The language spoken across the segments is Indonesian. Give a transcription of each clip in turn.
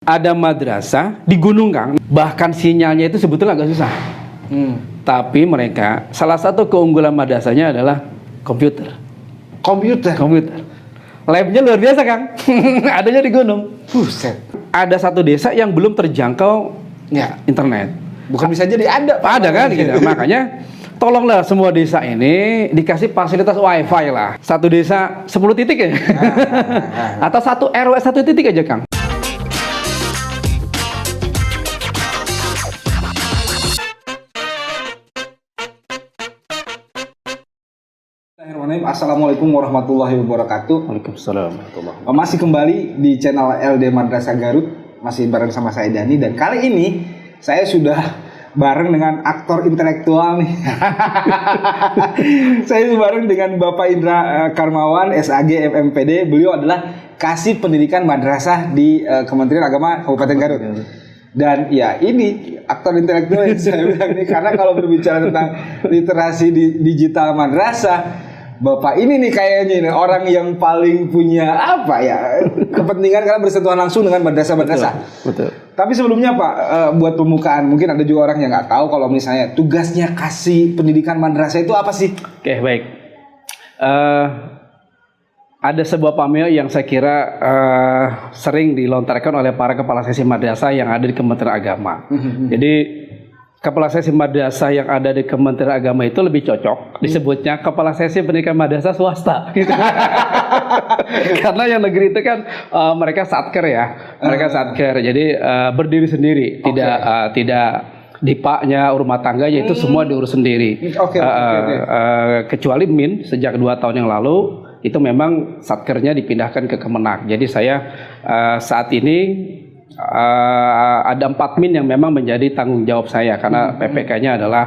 Ada madrasah di Gunung, Kang. Bahkan sinyalnya itu sebetulnya agak susah. Tapi mereka, salah satu keunggulan madrasahnya adalah komputer. Komputer. Labnya luar biasa, Kang. Adanya di gunung. Buset. Ada satu desa yang belum terjangkau internet. Bukan bisa jadi ada. Ada kan gitu. Makanya tolonglah semua desa ini dikasih fasilitas wifi lah. Satu desa 10 titik ya. Atau satu RW 1 titik aja, Kang. Assalamualaikum warahmatullahi wabarakatuh. Waalaikumsalam. Masih kembali di channel LD Madrasah Garut. Masih bareng sama saya Dani. Dan kali ini saya sudah bareng dengan aktor intelektual nih. Saya bareng dengan Bapak Indra Karmawan, SAG MMPD. Beliau adalah Kasih Pendidikan Madrasah di Kementerian Agama Kabupaten Garut. Dan ya ini aktor intelektual yang saya bilang nih, karena kalau berbicara tentang literasi digital madrasah, Bapak ini nih kayaknya ini orang yang paling punya apa ya kepentingan karena bersentuhan langsung dengan madrasah-madrasah. Betul. Tapi sebelumnya Pak, buat pembukaan, mungkin ada juga orang yang nggak tahu kalau misalnya tugasnya Kasih Pendidikan Madrasah itu apa sih? Oke, baik. Ada sebuah pameo yang saya kira sering dilontarkan oleh para kepala seksi madrasah yang ada di Kementerian Agama. Jadi kepala seksi madrasah yang ada di Kementerian Agama itu lebih cocok disebutnya kepala seksi pendidikan madrasah swasta. Gitu. Karena yang negeri itu kan mereka satker ya, mereka satker. Jadi berdiri sendiri, tidak dipaknya, rumah tangganya itu semua diurus sendiri. Kecuali MIN sejak 2 tahun yang lalu itu memang satkernya dipindahkan ke Kemenak. Jadi saya saat ini ada 4 MIN yang memang menjadi tanggung jawab saya karena PPK-nya adalah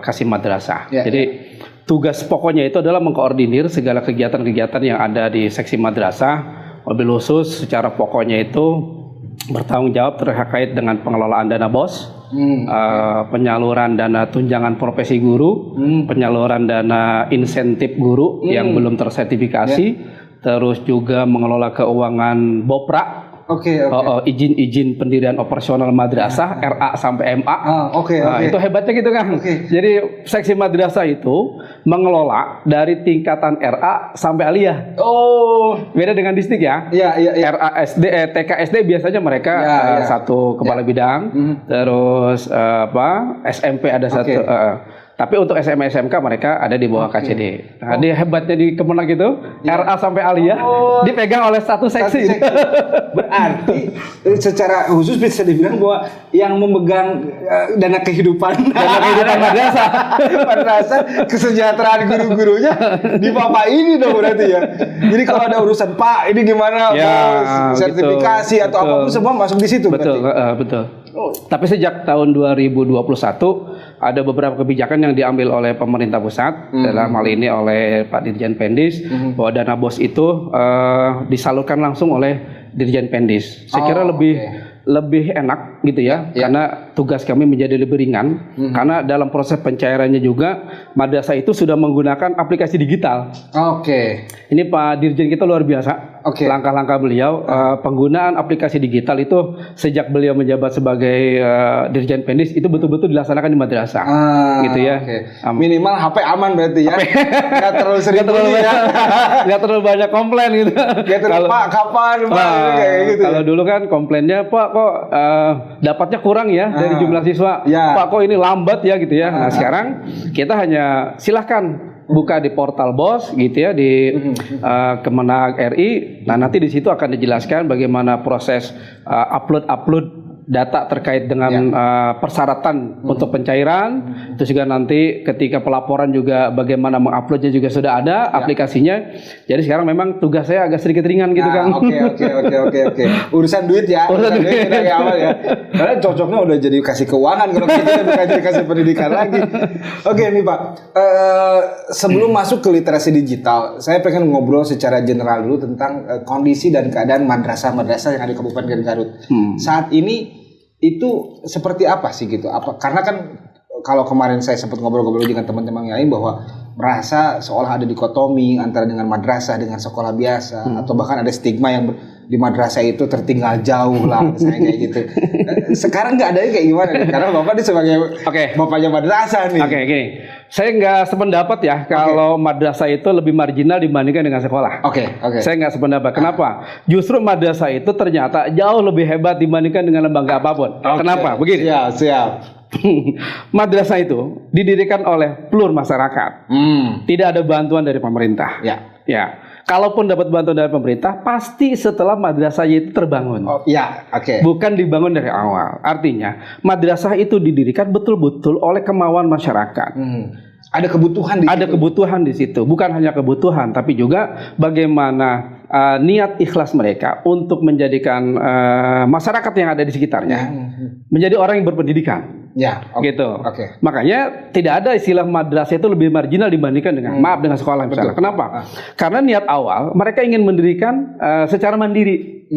Kasih Madrasah. Jadi tugas pokoknya itu adalah mengkoordinir segala kegiatan-kegiatan yang ada di seksi madrasah. Mobil khusus secara pokoknya itu bertanggung jawab terkait dengan pengelolaan dana BOS, penyaluran dana tunjangan profesi guru, penyaluran dana insentif guru yang belum tersertifikasi, terus juga mengelola keuangan BOPRA, izin pendirian operasional madrasah, RA sampai MA. Itu hebatnya gitu kan. Jadi seksi madrasah itu mengelola dari tingkatan RA sampai aliyah. Beda dengan distrik ya. RA SD, TK SD biasanya mereka satu kepala bidang, terus SMP ada satu. Tapi untuk SMA SMK mereka ada di bawah KCD. Nah, dia hebatnya di Kemenak itu RA sampai aliyah dipegang oleh satu seksi. Berarti secara khusus bisa dibilang bahwa yang memegang dana kehidupan madrasah, kesejahteraan guru-gurunya di Bapak ini dong berarti ya. Jadi kalau ada urusan Pak ini gimana sertifikasi atau apapun semua masuk di situ. Betul. Tapi sejak tahun 2021 ada beberapa kebijakan yang diambil oleh pemerintah pusat, dalam hal ini oleh Pak Dirjen Pendis, bahwa dana BOS itu disalurkan langsung oleh Dirjen Pendis. Saya kira lebih enak gitu ya, karena tugas kami menjadi lebih ringan, karena dalam proses pencairannya juga madrasah itu sudah menggunakan aplikasi digital. Ini Pak Dirjen kita luar biasa. Langkah-langkah beliau penggunaan aplikasi digital itu sejak beliau menjabat sebagai Dirjen Pendis itu betul-betul dilaksanakan di madrasah. Gitu ya. Minimal HP aman berarti ya. Nggak terlalu sering nggak terlalu banyak komplain gitu. Pak kapan Pak kayak gitu. Kalau dulu kan komplainnya Pak kok dapatnya kurang ya dari jumlah siswa. Pak kok ini lambat ya gitu ya. Nah sekarang kita hanya silahkan buka di portal BOS gitu ya di Kemenak RI. Nah nanti di situ akan dijelaskan bagaimana proses upload data terkait dengan persyaratan untuk pencairan. Terus juga nanti ketika pelaporan juga bagaimana menguploadnya juga sudah ada aplikasinya. Jadi sekarang memang tugas saya agak sedikit ringan gitu kan. Oke. Urusan duit ya. Urusan duit dari awal ya. Karena cocoknya udah jadi kasih keuangan kalau kita bukan jadi kasih pendidikan lagi. Oke nih Pak. Sebelum masuk ke literasi digital, saya pengen ngobrol secara general dulu tentang kondisi dan keadaan madrasah-madrasah yang ada di Kabupaten Garut. Saat ini itu seperti apa sih gitu? Karena kan kalau kemarin saya sempat ngobrol-ngobrol dengan teman-teman yang lain bahwa merasa seolah ada dikotomi antara dengan madrasah dengan sekolah biasa atau bahkan ada stigma yang di madrasah itu tertinggal jauh lah misalnya kayak gitu. Sekarang nggak ada kayak gimana nih? Karena Bapak ini sebagai bapaknya madrasah nih. Oke, gini. Saya nggak sependapat ya kalau madrasah itu lebih marginal dibandingkan dengan sekolah. Oke. Saya nggak sependapat. Kenapa? Justru madrasah itu ternyata jauh lebih hebat dibandingkan dengan lembaga apapun. Kenapa? Begini. Siap. Madrasah itu didirikan oleh pelur masyarakat. Tidak ada bantuan dari pemerintah. Ya. Kalaupun dapat bantuan dari pemerintah, pasti setelah madrasahnya itu terbangun. Bukan dibangun dari awal. Artinya, madrasah itu didirikan betul-betul oleh kemauan masyarakat. Ada kebutuhan di situ. Ada kebutuhan di situ. Bukan hanya kebutuhan, tapi juga bagaimana niat ikhlas mereka untuk menjadikan masyarakat yang ada di sekitarnya menjadi orang yang berpendidikan. Gitu. Makanya tidak ada istilah madrasah itu lebih marginal dibandingkan dengan dengan sekolah misalnya. Kenapa? Karena niat awal mereka ingin mendirikan secara mandiri.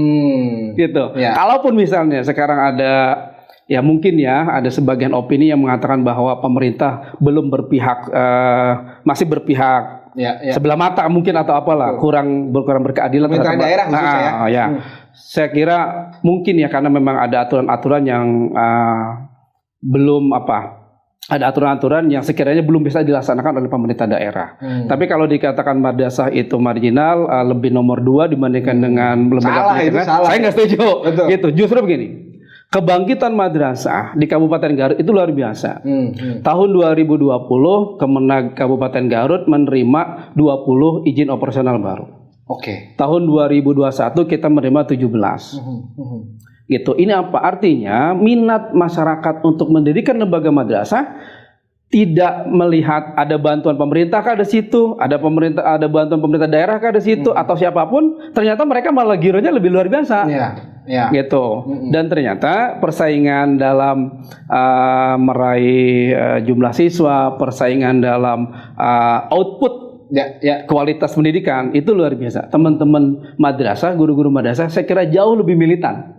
Gitu. Kalaupun misalnya sekarang ada mungkin ada sebagian opini yang mengatakan bahwa pemerintah belum berpihak, masih berpihak sebelah mata mungkin atau apalah, kurang berkeadilan terhadap daerah khususnya. Saya kira mungkin karena memang ada aturan-aturan yang belum ada aturan-aturan yang sekiranya belum bisa dilaksanakan oleh pemerintah daerah. Tapi kalau dikatakan madrasah itu marginal, lebih nomor 2 dibandingkan dengan lembaga pendidikan, saya nggak setuju. Gitu. Justru begini, kebangkitan madrasah di Kabupaten Garut itu luar biasa. Tahun 2020, Kemenag Kabupaten Garut menerima 20 izin operasional baru. Tahun 2021 kita menerima 17. Gitu. Ini apa artinya? Minat masyarakat untuk mendirikan lembaga madrasah tidak melihat ada bantuan pemerintah kah di situ, ada bantuan pemerintah daerah kah di situ atau siapapun, ternyata mereka malah gironya lebih luar biasa. Gitu. Dan ternyata persaingan dalam meraih jumlah siswa, persaingan dalam output kualitas pendidikan itu luar biasa. Teman-teman madrasah, guru-guru madrasah saya kira jauh lebih militan.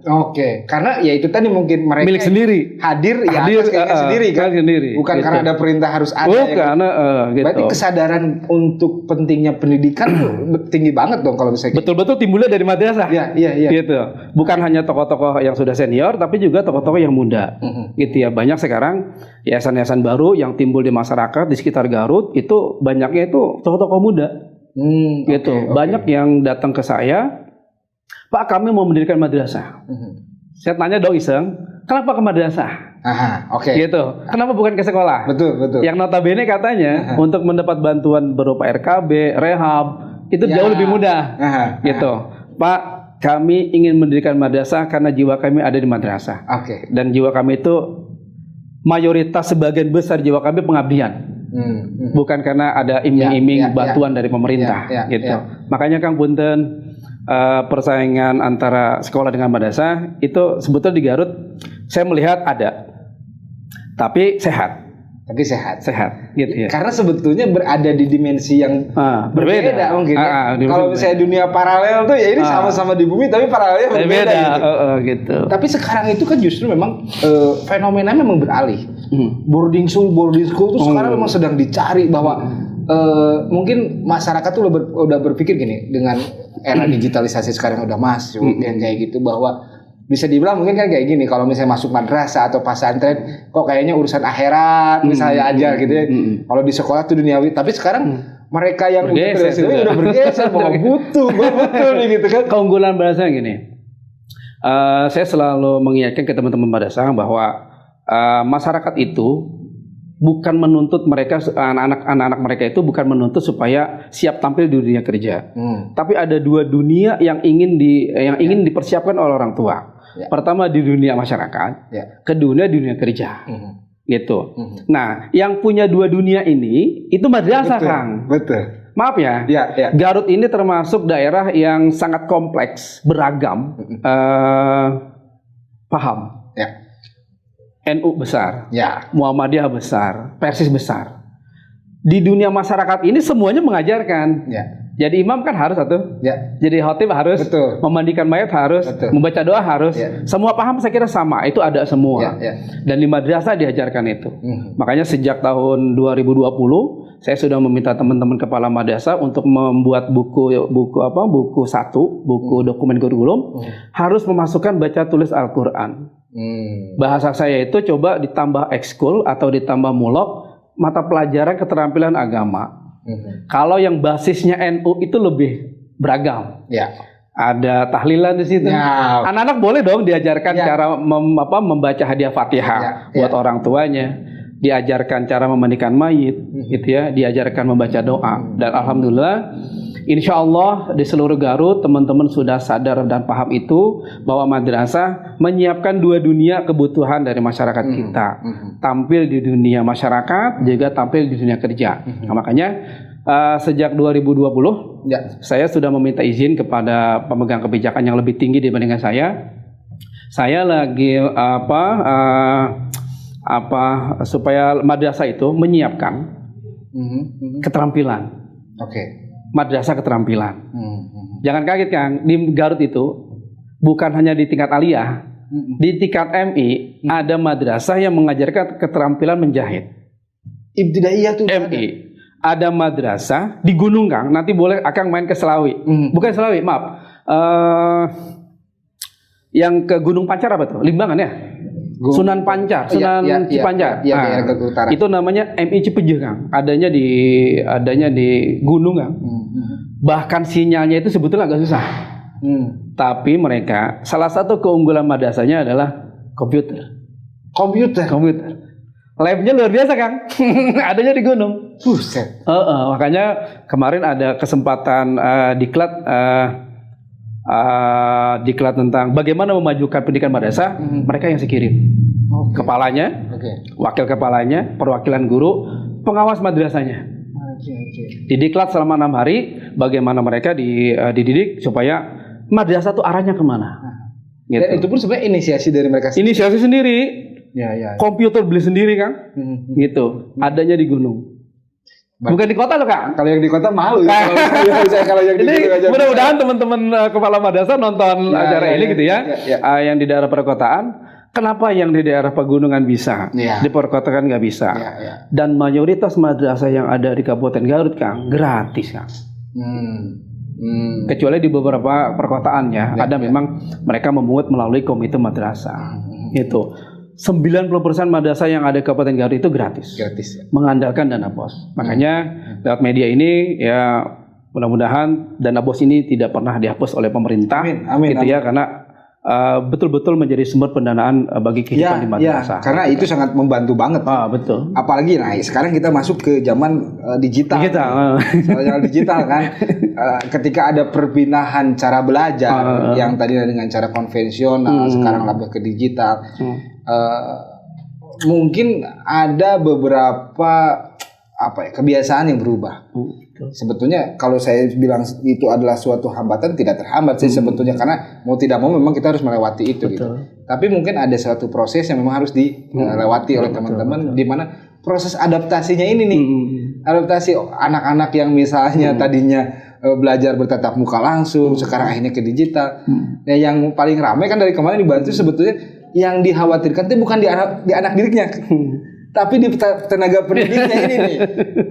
Karena itu tadi mungkin mereka milik sendiri. Hadir sendiri kan. Bukan gitu. Karena ada perintah harus ada. Gitu. Berarti kesadaran untuk pentingnya pendidikan tinggi banget dong kalau misalnya. Betul-betul timbulnya dari madrasah. Gitu. Bukan hanya tokoh-tokoh yang sudah senior, tapi juga tokoh-tokoh yang muda. Gitu ya. Banyak sekarang yayasan-yayasan baru yang timbul di masyarakat di sekitar Garut itu banyaknya itu tokoh-tokoh muda. Gitu. Banyak yang datang ke saya, Pak, kami mau mendirikan madrasah. Saya tanya dong iseng, kenapa ke madrasah? Gitu. Kenapa bukan ke sekolah? Betul. Yang notabene katanya untuk mendapat bantuan berupa RKB, rehab itu jauh lebih mudah. Gitu. Pak, kami ingin mendirikan madrasah karena jiwa kami ada di madrasah. Dan jiwa kami itu mayoritas sebagian besar jiwa kami pengabdian. Bukan karena ada iming-iming bantuan dari pemerintah. Gitu. Makanya Kang Punten, persaingan antara sekolah dengan madrasah itu sebetulnya di Garut saya melihat ada, tapi sehat gitu ya. Karena sebetulnya berada di dimensi yang berbeda mungkin. Kalau misalnya dunia paralel tuh ini sama-sama di bumi tapi paralelnya berbeda gitu. Tapi sekarang itu kan justru memang fenomenanya memang beralih. Boarding school tuh sekarang memang sedang dicari bahwa mungkin masyarakat tuh udah berpikir gini, dengan era digitalisasi sekarang udah masuk yang kayak gitu, bahwa bisa dibilang mungkin kan kayak gini, kalau misalnya masuk madrasah atau pesantren kok kayaknya urusan akhirat misalnya aja gitu ya. Kalau di sekolah tuh duniawi, tapi sekarang mereka yang udah bergeser bahwa butuh nih gitu kan. Keunggulan madrasah gini, saya selalu mengingatkan ke teman-teman madrasah bahwa masyarakat itu bukan menuntut mereka, anak-anak mereka itu bukan menuntut supaya siap tampil di dunia kerja. Tapi ada dua dunia yang ingin dipersiapkan oleh orang tua. Pertama di dunia masyarakat, kedua di dunia kerja. Gitu. Nah, yang punya dua dunia ini itu madrasah, Kang. Maaf ya. Garut ini termasuk daerah yang sangat kompleks, beragam, paham. NU besar, Muhammadiyah besar, Persis besar. Di dunia masyarakat ini semuanya mengajarkan. Jadi imam kan harus satu. Ya. Jadi khotib harus. Betul. Memandikan mayat harus. Betul. Membaca doa harus. Ya. Semua paham saya kira sama. Itu ada semua. Ya. Dan di madrasah diajarkan itu. Makanya sejak tahun 2020 saya sudah meminta teman-teman kepala madrasah untuk membuat buku dokumen kurikulum harus memasukkan baca tulis Al-Qur'an. Bahasa saya itu coba ditambah ekskul atau ditambah mulok mata pelajaran keterampilan agama. Kalau yang basisnya NU itu lebih beragam. Ya. Ada tahlilan di situ. Ya. Anak-anak boleh dong diajarkan cara membaca hadiah Fatihah buat orang tuanya. Diajarkan cara memandikan mayit, gitu ya. Diajarkan membaca doa. Dan alhamdulillah, insya Allah di seluruh Garut teman-teman sudah sadar dan paham itu bahwa madrasah menyiapkan dua dunia kebutuhan dari masyarakat kita. Tampil di dunia masyarakat, juga tampil di dunia kerja. Nah, makanya sejak 2020 saya sudah meminta izin kepada pemegang kebijakan yang lebih tinggi dibandingkan saya. Saya lagi supaya madrasah itu menyiapkan keterampilan. Madrasah keterampilan. Jangan kaget Kang, di Garut itu bukan hanya di tingkat aliyah, di tingkat MI ada madrasah yang mengajarkan keterampilan menjahit. Ibtidaiyah tuh MI. Ada madrasah di Gunung Kang, nanti boleh Akang main ke Selawi. Bukan Selawi, maaf. Yang ke Gunung Pancar apa tuh? Limbangan ya? Sunan Pancar, Cipancar. Itu namanya MI Cipeje Kang. Adanya di gunung Kang. Bahkan sinyalnya itu sebetulnya agak susah. Tapi mereka salah satu keunggulan madrasahnya adalah komputer. Labnya luar biasa Kang. Adanya di gunung. Buset. Makanya kemarin ada kesempatan diklat tentang bagaimana memajukan pendidikan madrasah, mereka yang kirim kepalanya, wakil kepalanya, perwakilan guru, pengawas madrasahnya. Didiklat selama 6 hari bagaimana mereka dididik supaya madrasah itu arahnya kemana. Gitu. Dan itu pun sebenarnya inisiasi dari mereka sendiri. Inisiasi sendiri. Komputer beli sendiri Kang. Gitu. Adanya di gunung. Bukan di kota loh Kang. Kalau yang di kota malu ya. Kalau yang di Jadi mudah-mudahan teman-teman kepala madrasah nonton acara ini gitu ya. Yang di daerah perkotaan. Kenapa yang di daerah pegunungan bisa, di perkotaan nggak bisa? Dan mayoritas madrasah yang ada di Kabupaten Garut Kang gratis Kang. Kecuali di beberapa perkotaan ya, ada memang mereka memungut melalui komite madrasah. Itu 90% madrasah yang ada di Kabupaten Garut itu gratis ya. Mengandalkan dana BOS. Makanya lewat media ini ya mudah-mudahan dana BOS ini tidak pernah dihapus oleh pemerintah. Amin. Ya, karena betul-betul menjadi sumber pendanaan bagi kehidupan di madrasah. Karena itu sangat membantu banget. Betul. Apalagi sekarang kita masuk ke zaman digital. Zaman digital kan. Ketika ada perpindahan cara belajar yang tadinya dengan cara konvensional, sekarang lebih ke digital. Mungkin ada beberapa kebiasaan yang berubah. Sebetulnya kalau saya bilang itu adalah suatu hambatan, tidak terhambat sih sebetulnya, karena mau tidak mau memang kita harus melewati itu. Gitu. Tapi mungkin ada suatu proses yang memang harus dilewati oleh teman-teman, di mana proses adaptasinya ini nih, adaptasi anak-anak yang misalnya tadinya belajar bertatap muka langsung, sekarang akhirnya ke digital. Nah, yang paling ramai kan dari kemarin dibantu sebetulnya yang dikhawatirkan itu bukan di anak didiknya. Tapi di tenaga pendidiknya ini nih,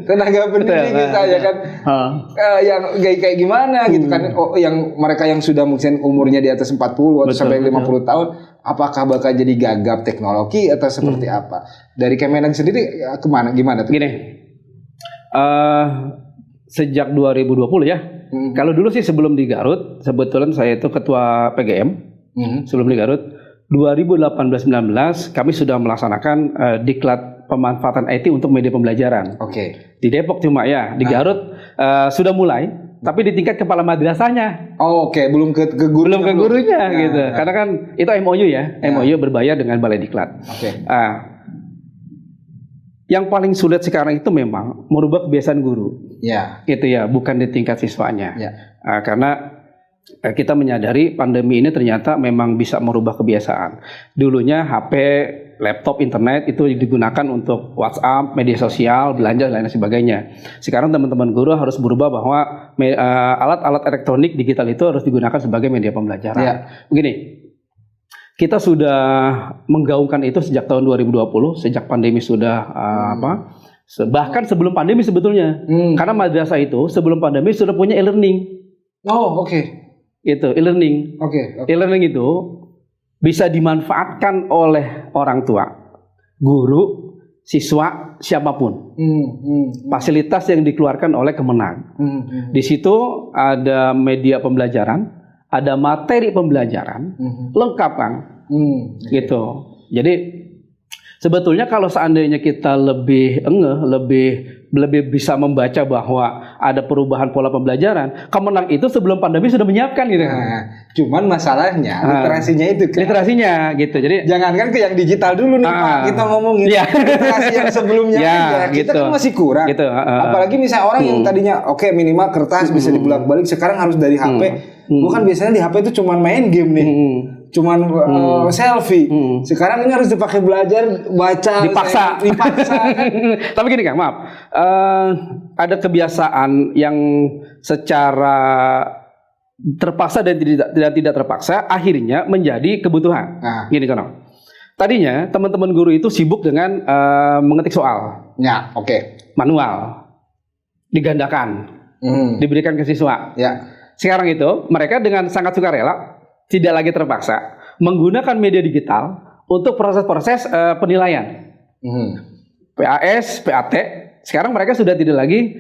tenaga pendidik misalnya kan, yang kayak gimana gitu kan, yang mereka yang sudah mungkin umurnya di atas 40 atau sampai 50 tahun, apakah bakal jadi gagap teknologi atau seperti apa? Dari Kemenak sendiri gimana tuh? Gini, sejak 2020 ya, kalau dulu sih sebelum di Garut, sebetulnya saya itu ketua PGM, sebelum di Garut, 2018-19 kami sudah melaksanakan diklat pemanfaatan IT untuk media pembelajaran. Di Depok cuma ya, di Garut sudah mulai, tapi di tingkat kepala madrasahnya. Belum ke gurunya gitu. Karena kan itu MOU ya, MOU berbayar dengan Balai Diklat. Yang paling sulit sekarang itu memang merubah kebiasaan guru. Gitu ya, bukan di tingkat siswanya. Karena kita menyadari pandemi ini ternyata memang bisa merubah kebiasaan. Dulunya HP, laptop, internet itu digunakan untuk WhatsApp, media sosial, belanja, dan lain sebagainya. Sekarang teman-teman guru harus berubah bahwa alat-alat elektronik digital itu harus digunakan sebagai media pembelajaran. Ya. Begini, kita sudah menggaungkan itu sejak tahun 2020, sejak pandemi sudah bahkan sebelum pandemi sebetulnya. Karena madrasah itu sebelum pandemi sudah punya e-learning. Oh, oke. Itu e-learning. E-learning itu bisa dimanfaatkan oleh orang tua, guru, siswa, siapapun. Fasilitas yang dikeluarkan oleh Kemenang. Di situ ada media pembelajaran, ada materi pembelajaran, lengkap Kang. Gitu. Jadi sebetulnya kalau seandainya kita lebih lebih bisa membaca bahwa ada perubahan pola pembelajaran, Kemenang itu sebelum pandemi sudah menyiapkan gitu. Cuman masalahnya literasinya itu kan. Literasinya gitu. Jadi jangankan ke yang digital dulu nih Pak, kita ngomongin literasi yang sebelumnya aja. Kita kan masih kurang. Gitu. Apalagi misalnya orang yang tadinya minimal kertas bisa dibolak-balik, sekarang harus dari HP. Bukan biasanya di HP itu cuman main game nih. Cuman selfie. Sekarang ini harus dipakai belajar, baca, dipaksa kan? Tapi gini Kang, maaf. Ada kebiasaan yang secara terpaksa dan tidak terpaksa akhirnya menjadi kebutuhan. Gini kan. Tadinya teman-teman guru itu sibuk dengan mengetik soal. Ya, manual. Digandakan. Diberikan ke siswa. Ya. Sekarang itu mereka dengan sangat sukarela, tidak lagi terpaksa, menggunakan media digital untuk proses-proses penilaian. PAS, PAT, sekarang mereka sudah tidak lagi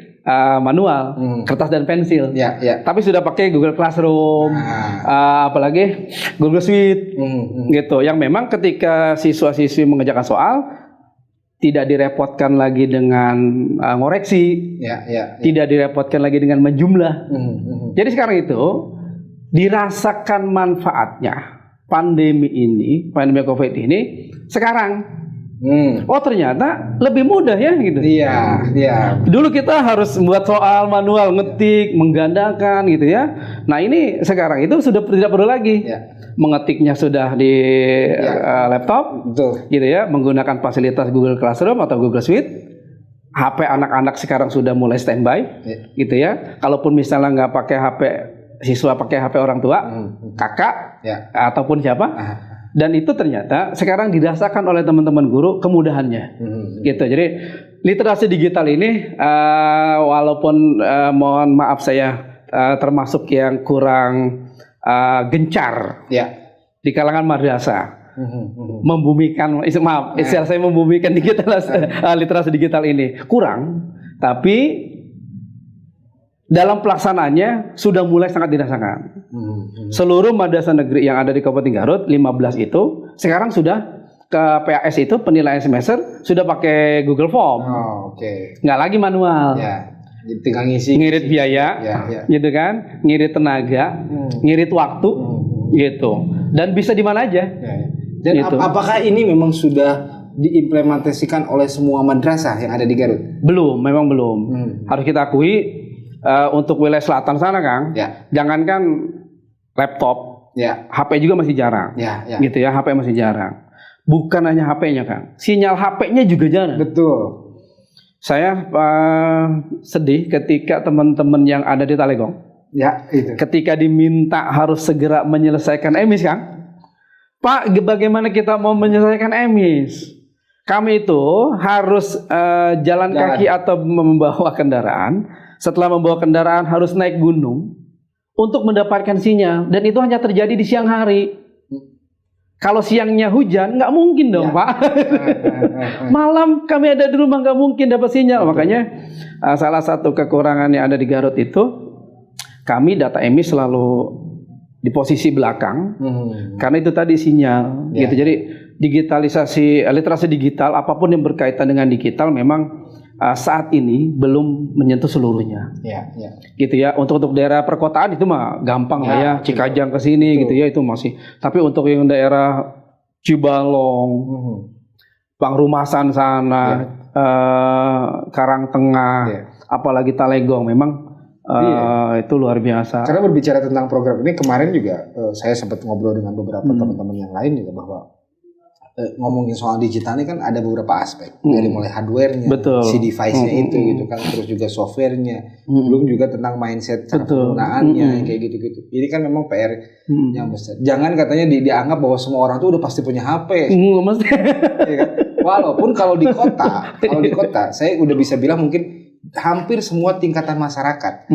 manual, kertas dan pensil. Tapi sudah pakai Google Classroom, apalagi Google Suite, gitu. Yang memang ketika siswa-siswi mengerjakan soal, tidak direpotkan lagi dengan ngoreksi, tidak direpotkan lagi dengan menjumlah. Jadi sekarang itu dirasakan manfaatnya pandemi COVID ini sekarang. Oh ternyata lebih mudah ya gitu. Iya. Dulu kita harus membuat soal manual, ngetik, menggandakan gitu ya. Nah ini sekarang itu sudah tidak perlu lagi. Mengetiknya sudah di laptop, gitu ya, menggunakan fasilitas Google Classroom atau Google Suite. HP anak-anak sekarang sudah mulai standby, gitu ya. Kalaupun misalnya nggak pakai HP siswa, pakai HP orang tua, kakak, ataupun siapa. Dan itu ternyata sekarang dirasakan oleh teman-teman guru kemudahannya, gitu. Jadi literasi digital ini, walaupun mohon maaf saya termasuk yang kurang gencar di kalangan madrasah, membumikan, istilah saya membumikan literasi digital ini kurang, tapi dalam pelaksanaannya sudah mulai sangat dirasakan. Seluruh madrasah negeri yang ada di Kabupaten Garut 15 itu sekarang sudah ke PAS itu penilaian semester sudah pakai Google Form. Nggak lagi manual. Tinggal ngisi, ngirit biaya, gitu kan, ngirit tenaga, ngirit waktu, gitu. Dan bisa di mana aja. Dan gitu. Apakah ini memang sudah diimplementasikan oleh semua madrasah yang ada di Garut? Belum, memang belum. Harus kita akui untuk wilayah selatan sana, Kang. Jangankan laptop, HP juga masih jarang, gitu ya, HP masih jarang. Bukan hanya HP-nya, Kang, sinyal HP-nya juga jarang. Betul. Saya sedih ketika teman-teman yang ada di Talegong, itu. ketika diminta harus segera menyelesaikan emis, Kang. Pak, bagaimana kita mau menyelesaikan emis? Kami itu harus jalan kaki atau membawa kendaraan. Setelah membawa kendaraan harus naik gunung untuk mendapatkan sinyal, dan itu hanya terjadi di siang hari. Kalau siangnya hujan, nggak mungkin dong, Pak. Malam kami ada di rumah, nggak mungkin dapat sinyal. Makanya salah satu kekurangan yang ada di Garut itu, kami data emis selalu di posisi belakang, karena itu tadi sinyal. Gitu. Jadi digitalisasi, literasi digital, apapun yang berkaitan dengan digital, memang saat ini belum menyentuh seluruhnya. Gitu ya. Untuk daerah perkotaan itu mah gampang lah ya, Cikajang ke sini gitu ya, itu masih. Tapi untuk yang daerah Cibalong, Pangrumasan sana, Karangtengah, apalagi Talegong, memang Itu luar biasa. Karena berbicara tentang program ini kemarin juga saya sempat ngobrol dengan beberapa teman-teman yang lain juga bahwa ngomongin soal digital ini kan ada beberapa aspek dari mulai hardware-nya, si device-nya itu gitu kan, terus juga software-nya, belum juga tentang mindset cara penggunaannya kayak gitu-gitu. Ini kan memang PR yang besar. Jangan katanya dianggap bahwa semua orang tuh udah pasti punya HP. Ya kan? Walaupun kalau di kota, saya udah bisa bilang mungkin hampir semua tingkatan masyarakat.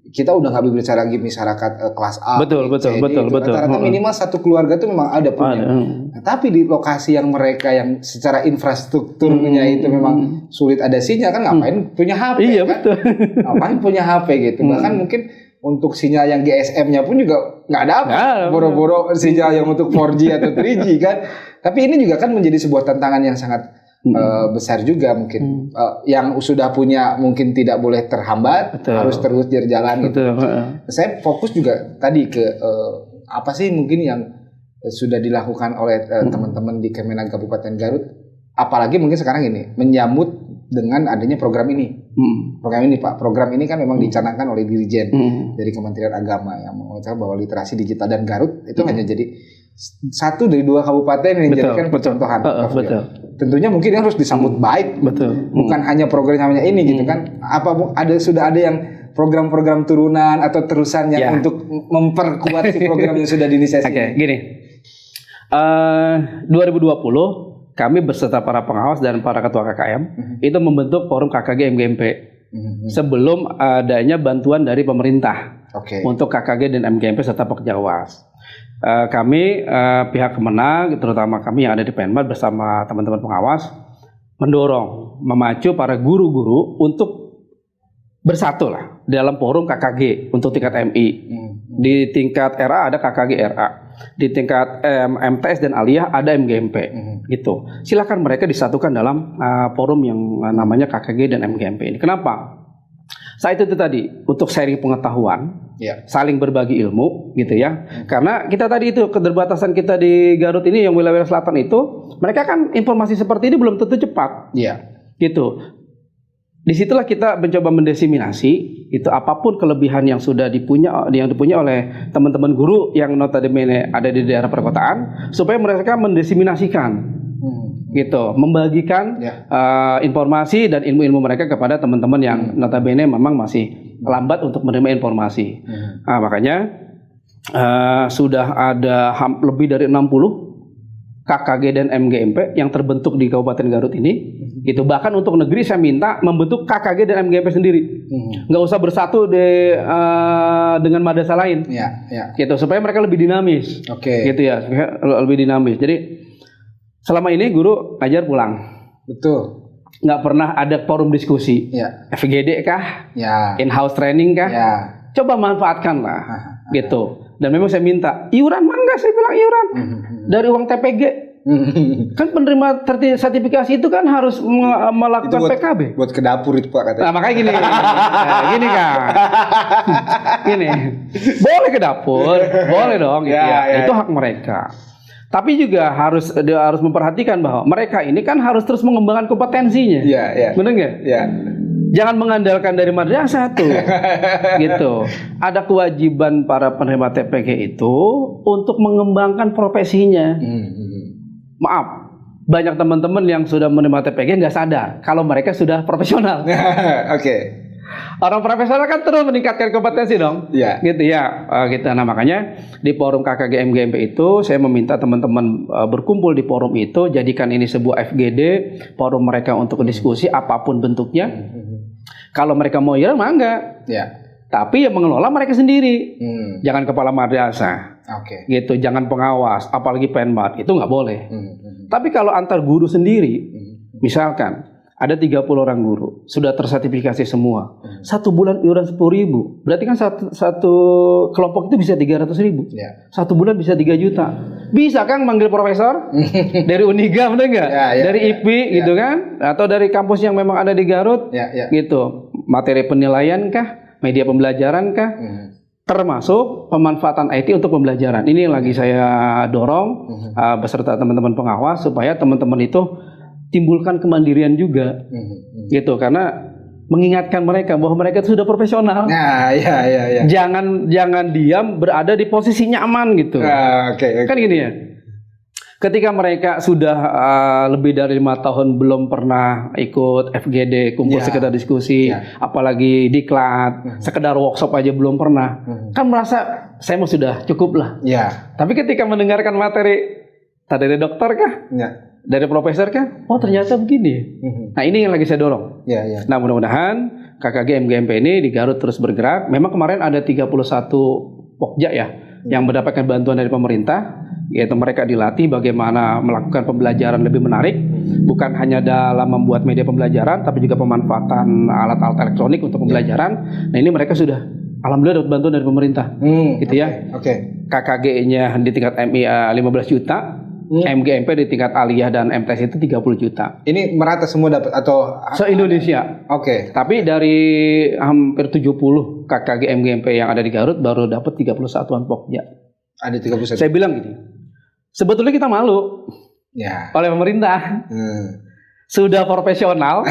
Kita udah nggak berbicara lagi masyarakat kelas A. Betul. Rata-rata minimal satu keluarga itu memang ada punya. Nah, tapi di lokasi yang mereka yang secara infrastrukturnya itu memang sulit ada sinyal kan ngapain punya HP? Iya kan? betul. Ngapain punya HP gitu? Bahkan mungkin untuk sinyal yang GSM-nya pun juga nggak ada. Boro-boro sinyal yang untuk 4G atau 3G kan. Tapi ini juga kan menjadi sebuah tantangan yang sangat besar juga mungkin. Yang sudah punya mungkin tidak boleh terhambat, harus terus berjalan gitu. Saya fokus juga tadi ke apa sih mungkin yang sudah dilakukan oleh teman-teman di Kemenag Kabupaten Garut, apalagi mungkin sekarang ini menyambut dengan adanya program ini. Program ini Pak, program ini kan memang dicanangkan oleh Dirjen dari Kementerian Agama yang mengatakan bahwa literasi digital dan Garut itu hanya jadi satu dari 2 kabupaten yang dijadikan percontohan. Tentunya mungkin harus disambut baik. Bukan hanya programnya ini gitu kan. Sudah ada yang program-program turunan atau terusan yang untuk memperkuat si program yang sudah diinisiasi. Gini. 2020 kami beserta para pengawas dan para ketua KKM itu membentuk forum KKG MGMP sebelum adanya bantuan dari pemerintah untuk KKG dan MGMP serta pekerja UAS. Kami pihak Kemenag, terutama kami yang ada di Penmat bersama teman-teman pengawas mendorong, memacu para guru-guru untuk bersatu lah dalam forum KKG untuk tingkat MI. Di tingkat RA ada KKG RA, di tingkat MTS dan Aliyah ada MGMP gitu. Silakan mereka disatukan dalam forum yang namanya KKG dan MGMP ini. Kenapa? Saat itu tadi untuk sharing pengetahuan, saling berbagi ilmu gitu ya. Karena kita tadi itu keterbatasan kita di Garut ini yang wilayah selatan itu, mereka kan informasi seperti ini belum tentu cepat. Gitu. Disitulah kita mencoba mendesimasi itu apapun kelebihan yang sudah dipunya oleh teman-teman guru yang notabene ada di daerah perkotaan, supaya mereka mendesimasikan gitu, membagikan informasi dan ilmu-ilmu mereka kepada teman-teman yang notabene memang masih lambat untuk menerima informasi. Makanya sudah ada lebih dari 60 KKG dan MGMP yang terbentuk di Kabupaten Garut ini. Gitu. Bahkan untuk negeri saya minta membentuk KKG dan MGMP sendiri. Nggak usah bersatu dengan madrasah lain. Gitu, supaya mereka lebih dinamis. Gitu ya, lebih dinamis. Jadi selama ini guru ngajar pulang. Betul. Nggak pernah ada forum diskusi. FGD kah? In-house training kah? Coba manfaatkan lah. Gitu. Dan memang saya minta iuran, mangga saya bilang iuran dari uang TPG. Kan penerima sertifikasi itu kan harus melakukan PKB. Buat ke dapur itu Pak katanya. Nah makanya gini, gini kan, gini, boleh ke dapur, boleh dong, gitu itu hak mereka. Tapi juga harus memperhatikan bahwa mereka ini kan harus terus mengembangkan kompetensinya. Benar nggak? Jangan mengandalkan dari madrasah tuh, gitu. Ada kewajiban para penerima TPG itu untuk mengembangkan profesinya. Maaf, banyak teman-teman yang sudah menerima TPG nggak sadar kalau mereka sudah profesional. Orang profesional kan terus meningkatkan kompetensi dong, gitu ya. Gitu. Nah makanya di forum KKG MGMP itu saya meminta teman-teman berkumpul di forum itu, jadikan ini sebuah FGD, forum mereka untuk diskusi apapun bentuknya. Kalau mereka mau iuran mangga, tapi yang mengelola mereka sendiri, jangan kepala madrasah, gitu, jangan pengawas, apalagi penmat, itu nggak boleh. Tapi kalau antar guru sendiri, misalkan ada 30 orang guru, sudah tersertifikasi semua, 1 bulan iuran 10.000, berarti kan satu kelompok itu bisa 300.000, 1 bulan bisa 3 juta. Bisa kan manggil profesor dari Uniga, bener nggak? Dari IPI gitu kan, atau dari kampus yang memang ada di Garut, gitu. Materi penilaian kah, media pembelajaran kah, termasuk pemanfaatan IT untuk pembelajaran. Ini yang lagi saya dorong beserta teman-teman pengawas supaya teman-teman itu timbulkan kemandirian juga, gitu. Karena mengingatkan mereka bahwa mereka itu sudah profesional. Nah, ya. Jangan diam berada di posisi nyaman gitu. Oke. Kan gini ya. Ketika mereka sudah lebih dari 5 tahun belum pernah ikut FGD, kumpul sekedar diskusi, apalagi diklat, sekedar workshop aja belum pernah, kan merasa saya mau sudah cukup lah. Tapi ketika mendengarkan materi, dari dokter kah? Dari profesor kah? Oh ternyata begini. Nah ini yang lagi saya dorong. Nah mudah-mudahan KKG MGMP ini di Garut terus bergerak. Memang kemarin ada 31 pokja ya yang mendapatkan bantuan dari pemerintah. Yaitu mereka dilatih bagaimana melakukan pembelajaran lebih menarik, bukan hanya dalam membuat media pembelajaran, tapi juga pemanfaatan alat-alat elektronik untuk pembelajaran. Nah ini mereka sudah alhamdulillah dapat bantuan dari pemerintah, gitu ya. KKG-nya di tingkat MIA 15 juta, MGMP di tingkat aliyah dan MTS itu 30 juta. Ini merata semua dapat atau se-Indonesia? Tapi dari hampir 70 KKG MGMP yang ada di Garut baru dapat 31-an pokja. Ada 31. Saya bilang gini. Sebetulnya kita malu oleh pemerintah. Sudah profesional,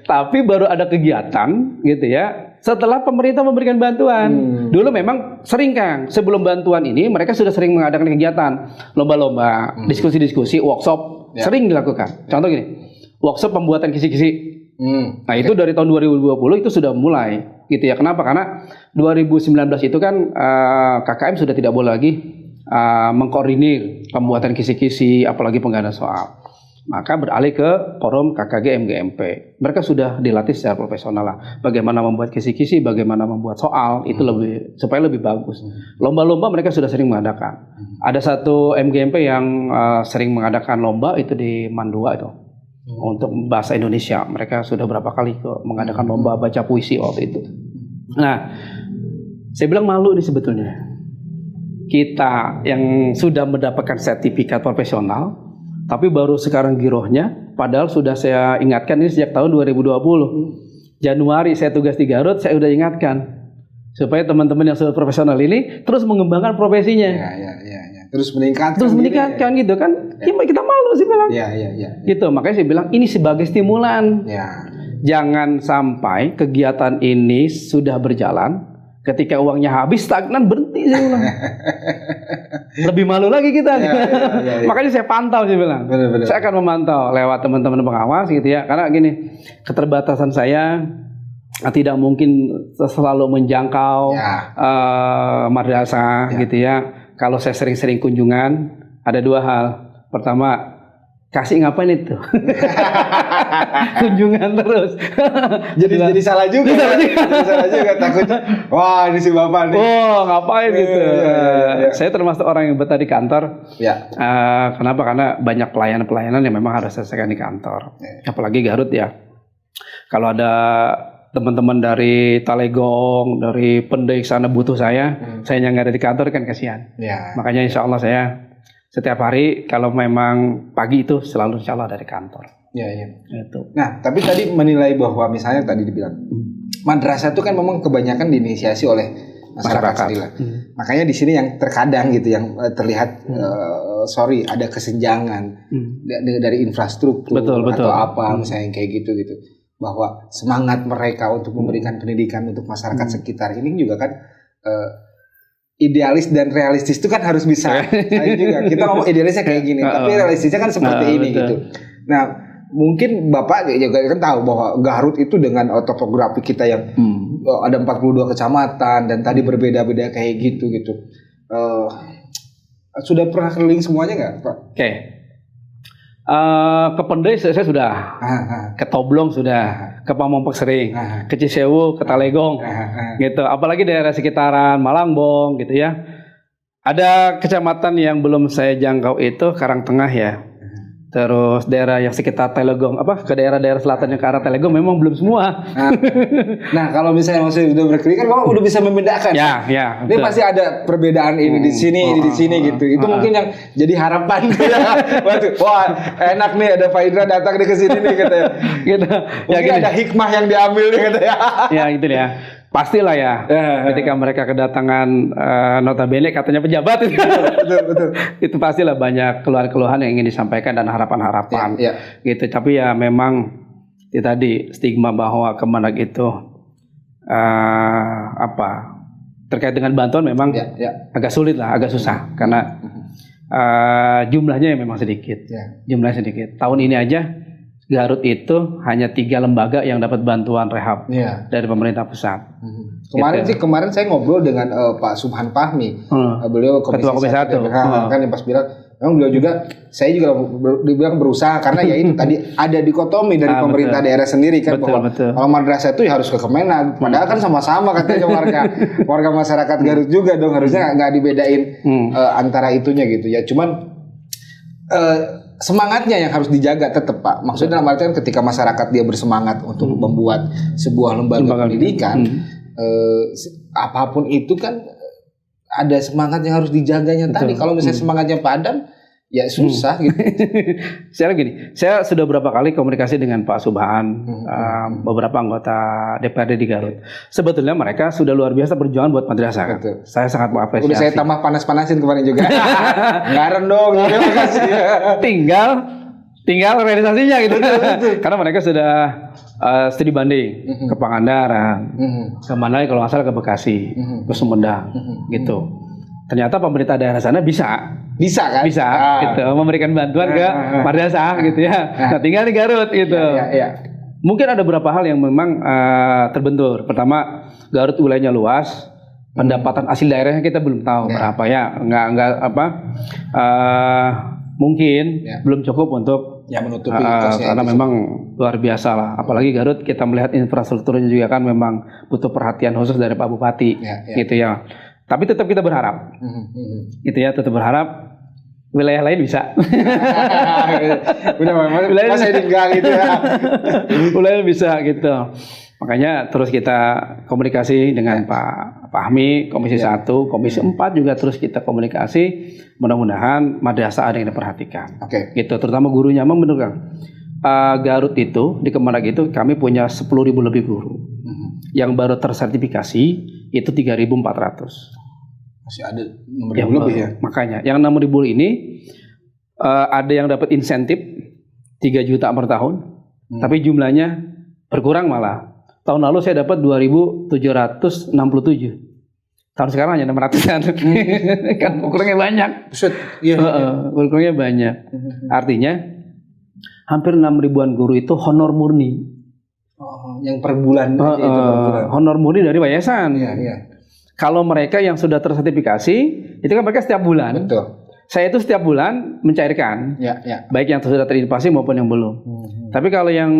tapi baru ada kegiatan gitu ya. Setelah pemerintah memberikan bantuan, dulu memang sering Kang. Sebelum bantuan ini mereka sudah sering mengadakan kegiatan, lomba-lomba, diskusi-diskusi, workshop, sering dilakukan. Contoh gini, workshop pembuatan kisi-kisi. Nah itu dari tahun 2020 itu sudah mulai gitu ya. Kenapa? Karena 2019 itu kan KKM sudah tidak boleh lagi mengkoordinir pembuatan kisi-kisi apalagi penggandaan soal. Maka beralih ke forum KKG MGMP. Mereka sudah dilatih secara profesional lah. Bagaimana membuat kisi-kisi, bagaimana membuat soal itu supaya lebih bagus. Lomba-lomba mereka sudah sering mengadakan. Ada satu MGMP yang sering mengadakan lomba itu di Mandua itu. Untuk bahasa Indonesia mereka sudah berapa kali mengadakan lomba baca puisi waktu itu. Nah, saya bilang malu nih sebetulnya kita yang sudah mendapatkan sertifikat profesional, tapi baru sekarang girohnya. Padahal sudah saya ingatkan ini sejak tahun 2020 Januari saya tugas di Garut, saya udah ingatkan supaya teman-teman yang sudah profesional ini terus mengembangkan profesinya. Terus meningkatkan gitu kan. Kita malu sih bilang. Gitu, makanya saya bilang ini sebagai stimulan. Jangan sampai kegiatan ini sudah berjalan, ketika uangnya habis stagnan berhenti saya bilang. Lebih malu lagi kita. Makanya saya pantau saya bilang. Saya akan memantau lewat teman-teman pengawas gitu ya. Karena gini, keterbatasan saya tidak mungkin selalu menjangkau madrasah gitu ya. Kalau saya sering-sering kunjungan, ada 2 hal. Pertama, kasih ngapain itu? Kunjungan terus. jadi salah juga. Salah juga takutnya. Wah, ini si Bapak nih. Oh, ngapain gitu. Saya termasuk orang yang betah di kantor. Kenapa? Karena banyak pelayanan-pelayanan yang memang harus saya selesaikan di kantor. Apalagi Garut ya. Kalau ada teman-teman dari Talegong, dari Pendek sana butuh saya yang nggak ada di kantor kan kasihan. Makanya insya Allah saya setiap hari kalau memang pagi itu selalu insya Allah dari kantor. Gitu. Nah, tapi tadi menilai bahwa misalnya tadi dibilang madrasah itu kan memang kebanyakan diinisiasi oleh masyarakat. Makanya di sini yang terkadang gitu yang terlihat ada kesenjangan dari infrastruktur atau apa misalnya kayak gitu. Bahwa semangat mereka untuk memberikan pendidikan untuk masyarakat sekitar ini juga kan idealis dan realistis itu kan harus bisa. Juga kita ngomong idealisnya kayak gini, tapi realistisnya kan seperti ini gitu. Nah, mungkin Bapak juga kan tahu bahwa Garut itu dengan topografi kita yang ada 42 kecamatan dan tadi berbeda-beda kayak gitu. Sudah pernah keliling semuanya nggak, Pak? Ke Pendek saya sudah, ke Toblong sudah, ke Pamongpek sering, ke Cisewu, ke Talegong, gitu. Apalagi daerah sekitaran Malangbong, gitu ya. Ada kecamatan yang belum saya jangkau itu Karangtengah ya. Terus daerah yang sekitar Talegong, ke daerah-daerah selatan yang ke arah Talegong memang belum semua. Nah, kalau misalnya masih udah berkeliling kan Bapak udah bisa membedakan. Ya. Ini pasti ada perbedaan ini di sini, ini di sini gitu. Itu mungkin yang jadi harapan. Wah, enak nih ada Pak Indra datang ke sini nih katanya. Gitu. Mungkin ada hikmah yang diambil nih katanya. Ya gitu ya. pastilah ya. Ketika mereka kedatangan notabene katanya pejabat itu, betul. itu pastilah banyak keluhan-keluhan yang ingin disampaikan dan harapan-harapan. Gitu. Tapi ya memang itu tadi stigma bahwa Kemenag itu terkait dengan bantuan memang agak sulit lah, agak susah karena jumlahnya memang sedikit. Jumlahnya sedikit. Tahun ini aja Garut itu hanya 3 lembaga yang dapat bantuan rehab dari pemerintah pusat. Kemarin saya ngobrol dengan Pak Subhan Fahmi, beliau Ketua Komisi 1. Kan yang pas bilang, memang beliau juga, saya juga dibilang berusaha karena ya itu tadi ada dikotomi dari pemerintah daerah sendiri kan bahwa kalau madrasah itu ya harus ke Kemenag, padahal kan sama-sama katanya warga masyarakat Garut juga dong, harusnya nggak dibedain antara itunya gitu ya. Cuman semangatnya yang harus dijaga tetap Pak. Maksudnya dalam artian ketika masyarakat dia bersemangat untuk membuat sebuah lembaga pendidikan, apapun itu kan ada semangat yang harus dijaganya tadi. Kalau misalnya semangatnya padam, ya susah gitu. Secara gini, saya sudah beberapa kali komunikasi dengan Pak Subhan, beberapa anggota DPRD di Garut. Sebetulnya mereka sudah luar biasa berjuang buat madrasah. Saya sangat mengapresiasi. Udah saya tambah panas-panasin kemarin juga. Ngaren dong. Tinggal realisasinya gitu. Karena mereka sudah studi banding ke Pangandaran, ke mana kalau nggak salah ke Bekasi, ke Sumedang, gitu. Ternyata pemerintah daerah sana bisa kan? Bisa, gitu, memberikan bantuan ke madrasah, gitu ya. Nah, tinggal di Garut, gitu. Mungkin ada beberapa hal yang memang terbentur. Pertama, Garut wilayahnya luas, pendapatan asli daerahnya kita belum tahu berapa ya, mungkin belum cukup untuk menutupi kosnya karena memang luar biasa lah. Apalagi Garut kita melihat infrastrukturnya juga kan memang butuh perhatian khusus dari Pak Bupati, gitu ya. Tapi tetap kita berharap, gitu ya, tetap berharap wilayah lain bisa. Wilayah saya tinggal gitu ya. Wilayah bisa gitu. Makanya terus kita komunikasi dengan Pak Fahmi, Komisi 1, Komisi 4 juga terus kita komunikasi. Mudah-mudahan madrasah ada yang diperhatikan. Gitu, terutama gurunya. Memang benar kan? Garut itu, di Kemenag itu kami punya 10.000 lebih guru. Yang baru tersertifikasi itu 3.400. Masih ada 6.000 lebih ya? Makanya, yang 6.000 ini ada yang dapat insentif 3 juta per tahun. Tapi jumlahnya berkurang malah. Tahun lalu saya dapat 2.767. Tahun sekarang hanya 600-an. Kan kurangnya banyak. Kurangnya banyak. Artinya hampir 6.000-an guru itu honor murni. Yang per bulan aja itu per bulan. Honor murni dari yayasan. Kalau mereka yang sudah tersertifikasi, itu kan mereka setiap bulan. Betul. Saya itu setiap bulan mencairkan, baik yang sudah terinvasi maupun yang belum. Tapi kalau yang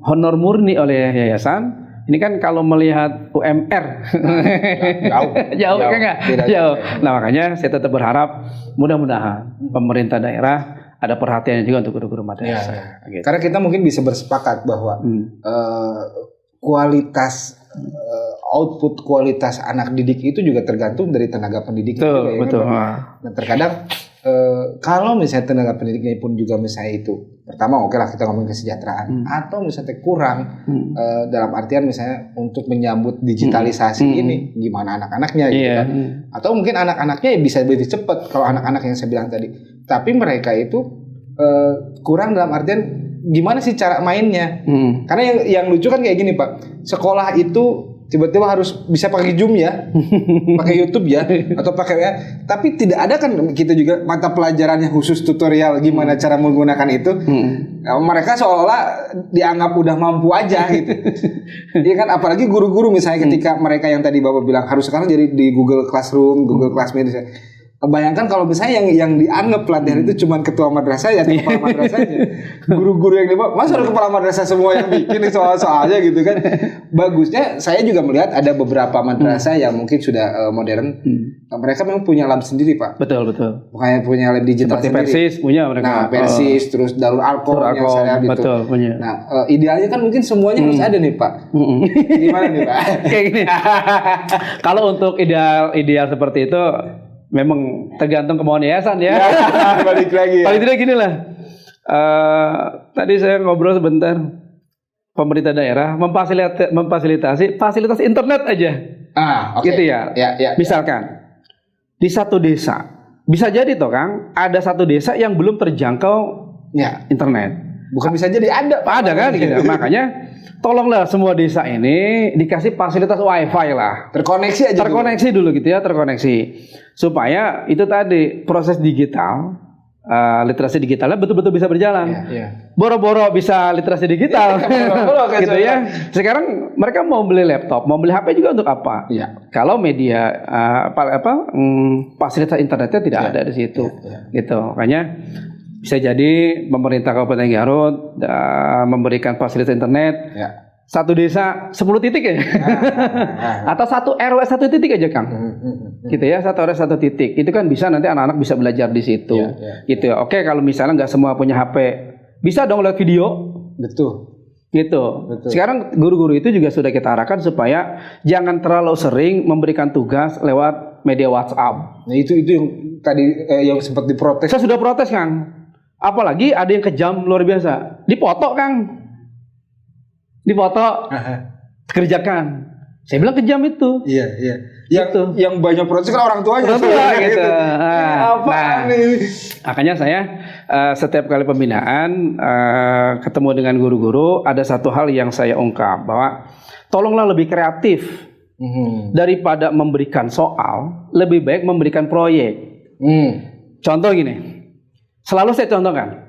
honor murni oleh yayasan, ini kan kalau melihat UMR jauh kan nggak? Jauh. Nah makanya saya tetap berharap mudah-mudahan pemerintah daerah ada perhatian juga untuk guru-guru madrasah. Gitu. Karena kita mungkin bisa bersepakat bahwa kualitas output kualitas anak didik itu juga tergantung dari tenaga pendidik. Betul. Nah terkadang kalau misalnya tenaga pendidiknya pun juga misalnya itu pertama oke lah kita ngomongin kesejahteraan atau misalnya kurang dalam artian misalnya untuk menyambut digitalisasi ini gimana anak-anaknya gitu kan atau mungkin anak-anaknya ya bisa lebih cepat kalau anak-anak yang saya bilang tadi tapi mereka itu kurang dalam artian gimana sih cara mainnya karena yang lucu kan kayak gini Pak sekolah itu tiba-tiba harus bisa pakai Zoom ya, pakai YouTube ya, atau pakai ya. Tapi tidak ada kan kita juga mata pelajarannya khusus tutorial gimana cara menggunakan itu. Mereka seolah-olah dianggap udah mampu aja gitu. Iya kan, apalagi guru-guru misalnya ketika mereka yang tadi Bapak bilang harus sekarang jadi di Google Classroom, Google Classroom. Bayangkan kalau misalnya yang dianggap pelatihan itu cuma ketua madrasah ya, kepala madrasahnya. Guru-guru yang dibawa, masa ada kepala madrasah semua yang bikin soal-soalnya gitu kan. Bagusnya saya juga melihat ada beberapa madrasah yang mungkin sudah modern. Mereka memang punya lab sendiri, Pak. Betul. Bukannya punya lab digital seperti sendiri. Persis punya mereka. Nah, Persis terus Darul Arkom yang saya gitu. Betul, punya. Nah, idealnya kan mungkin semuanya harus ada nih, Pak. Gimana nih, Pak? Kayak gini. Kalau untuk ideal seperti itu memang tergantung kemauan yayasan ya. Balik lagi. Paling tidak gini lah. Tadi saya ngobrol sebentar. pemerintah daerah memfasilitasi fasilitas internet aja. Oke. Gitu ya. Misalkan di satu desa, bisa jadi toh Kang, ada satu desa yang belum terjangkau internet. Bukan bisa jadi ada kan gitu. Makanya tolonglah semua desa ini dikasih fasilitas wifi lah. Terkoneksi aja. Terkoneksi dulu gitu ya, terkoneksi. Supaya itu tadi proses digital, literasi digitalnya betul-betul bisa berjalan. Boro-boro bisa literasi digital, gitu ya. Sekarang mereka mau beli laptop, mau beli HP juga untuk apa? Kalau media fasilitas internetnya tidak ada di situ, gitu. Makanya bisa jadi pemerintah Kabupaten Garut memberikan fasilitas internet satu desa 10 titik ya, atau satu RW 1 titik aja Kang, gitu ya, satu RW 1 titik, itu kan bisa nanti anak-anak bisa belajar di situ, gitu ya. Oke, kalau misalnya nggak semua punya HP, bisa dong lihat video, gitu. Sekarang guru-guru itu juga sudah kita arahkan supaya jangan terlalu sering memberikan tugas lewat media WhatsApp. Nah itu yang tadi yang sempat diprotes. Saya sudah protes Kang. Apalagi ada yang kejam luar biasa. Dipoto Kang. Dipoto. Kerjakan. Saya bilang kejam itu. Yang banyak protes kan orang tuanya. Gitu. Makanya saya setiap kali pembinaan ketemu dengan guru-guru, ada satu hal yang saya ungkap, bahwa tolonglah lebih kreatif. Daripada memberikan soal, lebih baik memberikan proyek. Contoh gini. Selalu saya contohkan,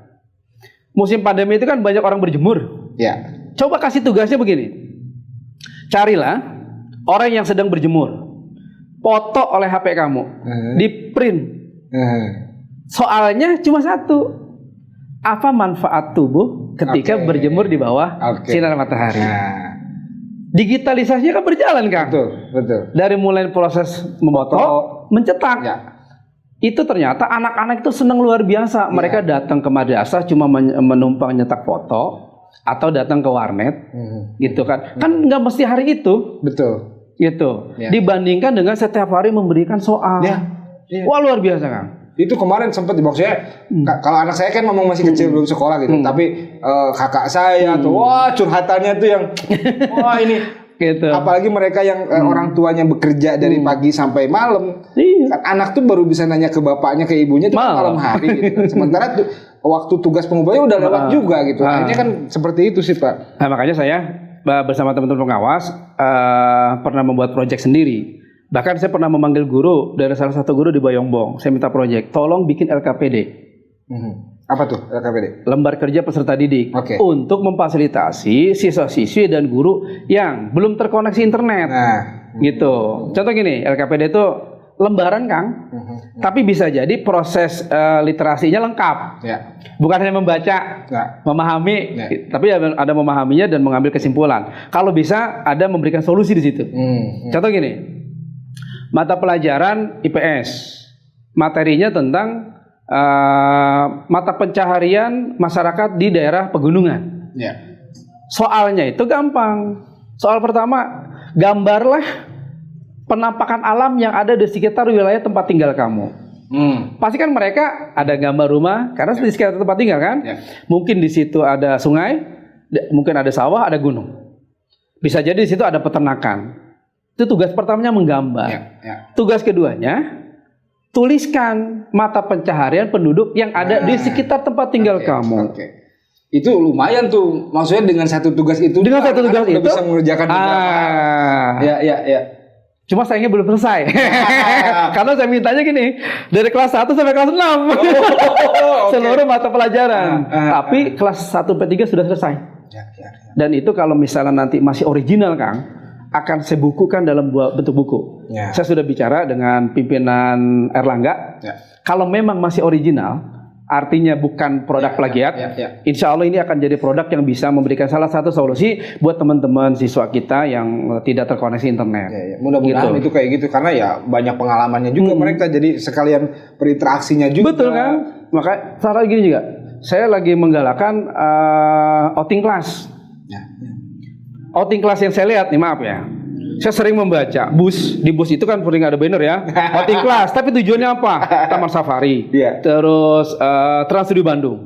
musim pandemi itu kan banyak orang berjemur. Coba kasih tugasnya begini, carilah orang yang sedang berjemur, foto oleh HP kamu, di print. Soalnya cuma satu, apa manfaat tubuh ketika berjemur di bawah sinar matahari? Digitalisasinya kan berjalan Kang. Betul. Dari mulai proses memfoto, mencetak. Itu ternyata anak-anak itu senang luar biasa. Mereka datang ke madrasah cuma menumpang nyetak foto atau datang ke warnet, gitu kan. Kan nggak mesti hari itu. Betul. Gitu. Dibandingkan dengan setiap hari memberikan soal. Wah, luar biasa Kang. Itu kemarin sempat dibawa saya. Kalau anak saya kan memang masih kecil belum sekolah gitu. Tapi kakak saya tuh, wah curhatannya tuh yang, wah ini. Gitu. Apalagi mereka yang orang tuanya bekerja dari pagi sampai malam, kan anak tuh baru bisa nanya ke bapaknya, ke ibunya tuh malam hari gitu. Sementara tuh waktu tugas pengubahnya udah lewat juga gitu. Akhirnya kan seperti itu sih Pak. Nah, makanya saya bersama teman-teman pengawas pernah membuat proyek sendiri. Bahkan saya pernah memanggil guru dari salah satu guru di Bayongbong. Saya minta proyek, tolong bikin LKPD. Apa tuh LKPD? Lembar kerja peserta didik, untuk memfasilitasi siswa-siswi dan guru yang belum terkoneksi internet. Gitu. Contoh gini, LKPD itu lembaran Kang, tapi bisa jadi proses literasinya lengkap. Bukan hanya membaca, memahami, tapi ada memahaminya dan mengambil kesimpulan. Kalau bisa ada memberikan solusi di situ. Contoh gini, mata pelajaran IPS, materinya tentang mata pencaharian masyarakat di daerah pegunungan. Soalnya itu gampang. Soal pertama, gambarlah penampakan alam yang ada di sekitar wilayah tempat tinggal kamu. Pasti kan mereka ada gambar rumah karena di sekitar tempat tinggal kan. Mungkin di situ ada sungai, mungkin ada sawah, ada gunung. Bisa jadi di situ ada peternakan. Itu tugas pertamanya menggambar. Tugas keduanya, tuliskan mata pencaharian penduduk yang ada di sekitar tempat tinggal kamu. Itu lumayan tuh. Maksudnya dengan satu tugas itu, dengan satu tugas itu bisa mengerjakan beberapa. Cuma sayangnya belum selesai. Karena saya mintanya gini, dari kelas 1 sampai kelas 6. Seluruh mata pelajaran. Tapi kelas 1 sampai 3 sudah selesai. Dan itu kalau misalnya nanti masih original Kang, akan saya bukukan dalam bentuk buku. Saya sudah bicara dengan pimpinan Erlangga. Kalau memang masih original, artinya bukan produk plagiat, insya Allah ini akan jadi produk yang bisa memberikan salah satu solusi buat teman-teman siswa kita yang tidak terkoneksi internet. Mudah-mudahan itu kayak gitu, karena ya banyak pengalamannya juga mereka, jadi sekalian berinteraksinya juga. Betul kan? Makanya salah gini juga, saya lagi menggalakkan outing class. Outing kelas yang saya lihat nih, maaf ya, saya sering membaca di bus itu kan sering ada banner ya, outing kelas, tapi tujuannya apa? Taman Safari, terus Trans Studio Bandung.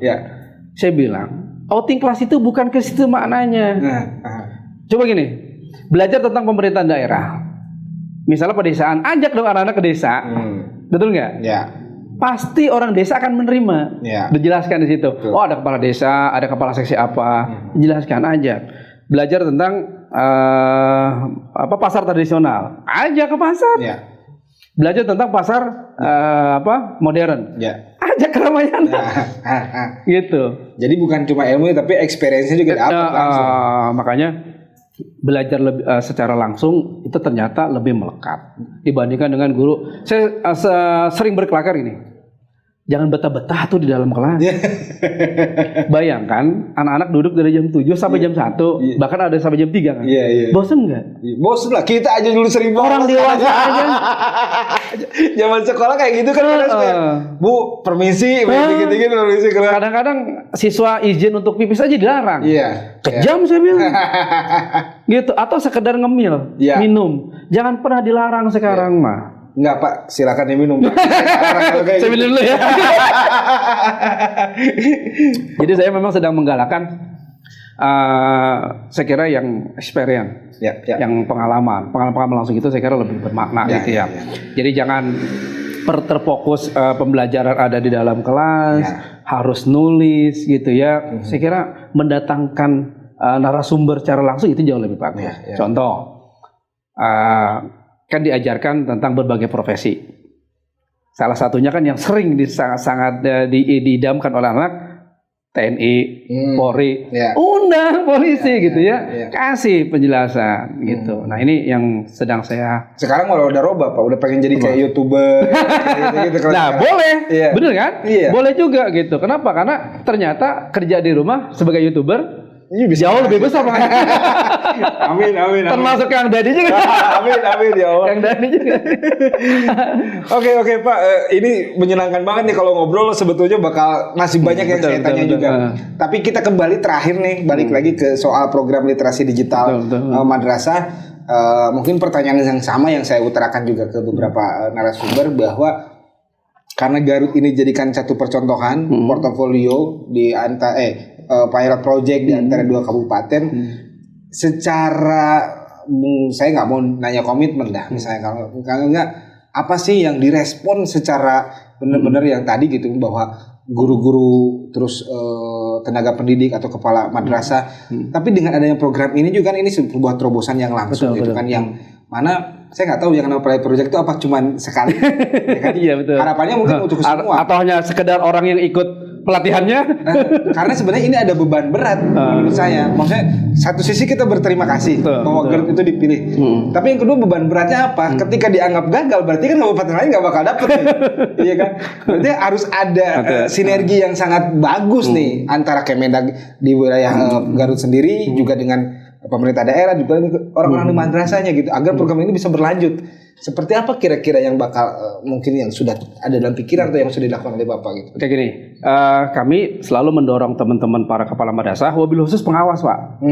Saya bilang, outing kelas itu bukan ke situ maknanya. Coba gini, belajar tentang pemerintahan daerah. Misalnya pedesaan, ajak dong anak-anak ke desa. Betul nggak? Ya. Pasti orang desa akan menerima. Ya. Dijelaskan di situ. Betul. Oh, ada kepala desa, ada kepala seksi apa. Jelaskan aja. Belajar tentang pasar tradisional. Ajak ke pasar. Ya. Belajar tentang pasar modern. Ya. Ajak ke Ramayana. Gitu. Jadi bukan cuma ilmu tapi experience-nya juga dapat langsung. Makanya belajar secara langsung itu ternyata lebih melekat dibandingkan dengan guru. Saya sering berkelakar ini. Jangan betah-betah tuh di dalam kelas. Bayangkan anak-anak duduk dari jam 7 sampai jam 1, bahkan ada sampai jam 3 kan. Bosen nggak? Bosen lah. Kita aja dulu sering orang dewasa aja. Zaman sekolah kayak gitu kan. Bu, permisi, gitu-gitu permisi. Kadang-kadang siswa izin untuk pipis aja dilarang. Kejam saya bilang. Gitu, atau sekedar ngemil, minum. Jangan pernah dilarang sekarang mah. Enggak Pak, silakan diminum. Saya minum dulu ya. Jadi saya memang sedang menggalakkan, saya kira yang experience, yang pengalaman langsung itu saya kira lebih bermakna gitu ya. Jadi jangan terfokus pembelajaran ada di dalam kelas, harus nulis gitu ya. Saya kira mendatangkan narasumber secara langsung itu jauh lebih bagus. Contoh. Kan diajarkan tentang berbagai profesi. Salah satunya kan yang sering sangat diidamkan oleh anak TNI, Polri, undang polisi gitu ya, kasih penjelasan gitu. Nah ini yang sedang saya. Sekarang malah udah robah Pak, udah pengen jadi kayak YouTuber. gitu. Nah boleh, bener kan? Boleh juga gitu. Kenapa? Karena ternyata kerja di rumah sebagai YouTuber jauh lebih besar Pak. Amin. Termasuk yang Dadi juga. Amin ya Allah. Yang Dadi juga. Oke Pak, ini menyenangkan banget nih kalau ngobrol. Sebetulnya bakal masih banyak yang saya tanya juga. Tapi kita kembali terakhir nih, balik lagi ke soal program literasi digital madrasah. Mungkin pertanyaan yang sama yang saya utarakan juga ke beberapa narasumber bahwa karena Garut ini jadikan satu percontohan portofolio di antara pilot project di antara dua kabupaten, secara saya nggak mau nanya komitmen dah, misalnya kalau nggak apa sih yang direspon secara benar-benar yang tadi gitu bahwa guru-guru terus tenaga pendidik atau kepala madrasah, tapi dengan adanya program ini juga kan ini sebuah terobosan yang langsung gitu kan, yang mana saya nggak tahu yang namanya pilot project itu apa cuman sekali, ya kan? Iya betul. Harapannya mungkin untuk semua. Atau hanya sekedar orang yang ikut pelatihannya. Karena sebenarnya ini ada beban berat menurut saya. Maksudnya satu sisi kita berterima kasih bahwa Garut itu dipilih. Tapi yang kedua beban beratnya apa? Ketika dianggap gagal berarti kan kabupaten lain nggak bakal dapet nih. Iya kan? Berarti harus ada sinergi yang sangat bagus nih antara Kemendag di wilayah Garut sendiri juga dengan pemerintah daerah juga orang-orang di madrasahnya gitu agar program ini bisa berlanjut. Seperti apa kira-kira yang bakal mungkin yang sudah ada dalam pikiran atau yang sudah dilakukan oleh Bapak gitu? Kayak gini, kami selalu mendorong teman-teman para kepala madrasah, wabil khusus pengawas Pak.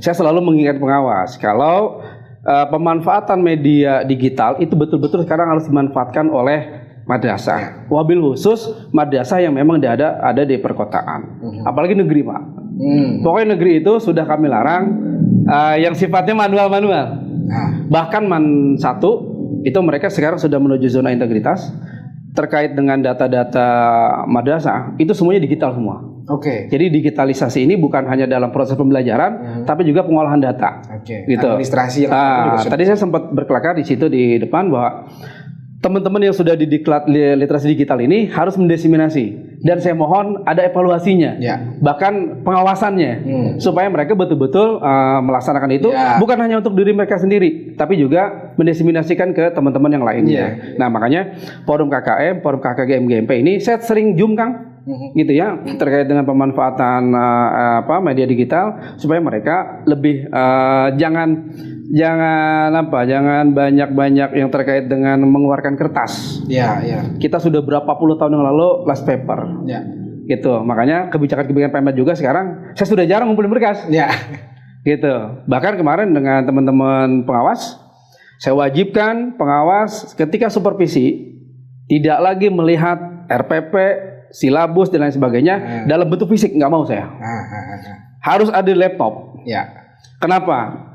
Saya selalu mengingat pengawas kalau pemanfaatan media digital itu betul-betul sekarang harus dimanfaatkan oleh madrasah. Wabil khusus madrasah yang memang ada di perkotaan, apalagi negeri Pak. Pokoknya negeri itu sudah kami larang yang sifatnya manual. Bahkan MAN 1 itu mereka sekarang sudah menuju zona integritas terkait dengan data-data madrasah itu semuanya digital semua. Jadi digitalisasi ini bukan hanya dalam proses pembelajaran, tapi juga pengolahan data. Gitu. Administrasi yang tadi saya sempat berkelakar di situ di depan bahwa teman-teman yang sudah di diklat literasi digital ini harus mendiseminasi dan saya mohon ada evaluasinya, bahkan pengawasannya supaya mereka betul-betul melaksanakan itu bukan hanya untuk diri mereka sendiri, tapi juga mendiseminasikan ke teman-teman yang lainnya. Nah makanya forum KKM, forum KKGM GMP ini saya sering zoom Kang. Gitu ya terkait dengan pemanfaatan media digital supaya mereka lebih jangan banyak yang terkait dengan mengeluarkan kertas. Kita sudah berapa puluh tahun yang lalu last paper. Gitu. Makanya kebijakan Pemda juga sekarang saya sudah jarang ngumpulin berkas. Gitu. Bahkan kemarin dengan teman-teman pengawas saya wajibkan pengawas ketika supervisi tidak lagi melihat RPP silabus dan lain sebagainya dalam bentuk fisik, nggak mau saya. Harus ada laptop. Ya. Kenapa?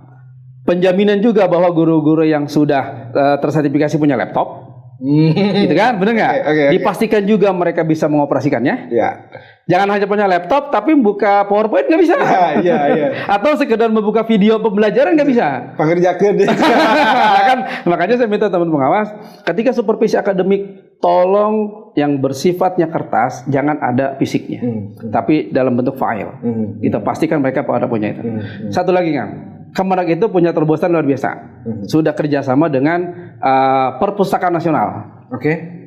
Penjaminan juga bahwa guru-guru yang sudah tersertifikasi punya laptop, gitu kan, benar nggak? Oke. Dipastikan juga mereka bisa mengoperasikannya. Ya. Jangan hanya punya laptop tapi buka PowerPoint nggak bisa. Iya. Atau sekedar membuka video pembelajaran nggak bisa. Pengerjakan deh. Kan makanya saya minta teman pengawas, ketika supervisi akademik tolong yang bersifatnya kertas jangan ada fisiknya, tapi dalam bentuk file. Kita pastikan mereka pada punya itu. Satu lagi Kang, Kemenak itu punya terobosan luar biasa. Sudah kerjasama dengan Perpustakaan Nasional. Oke.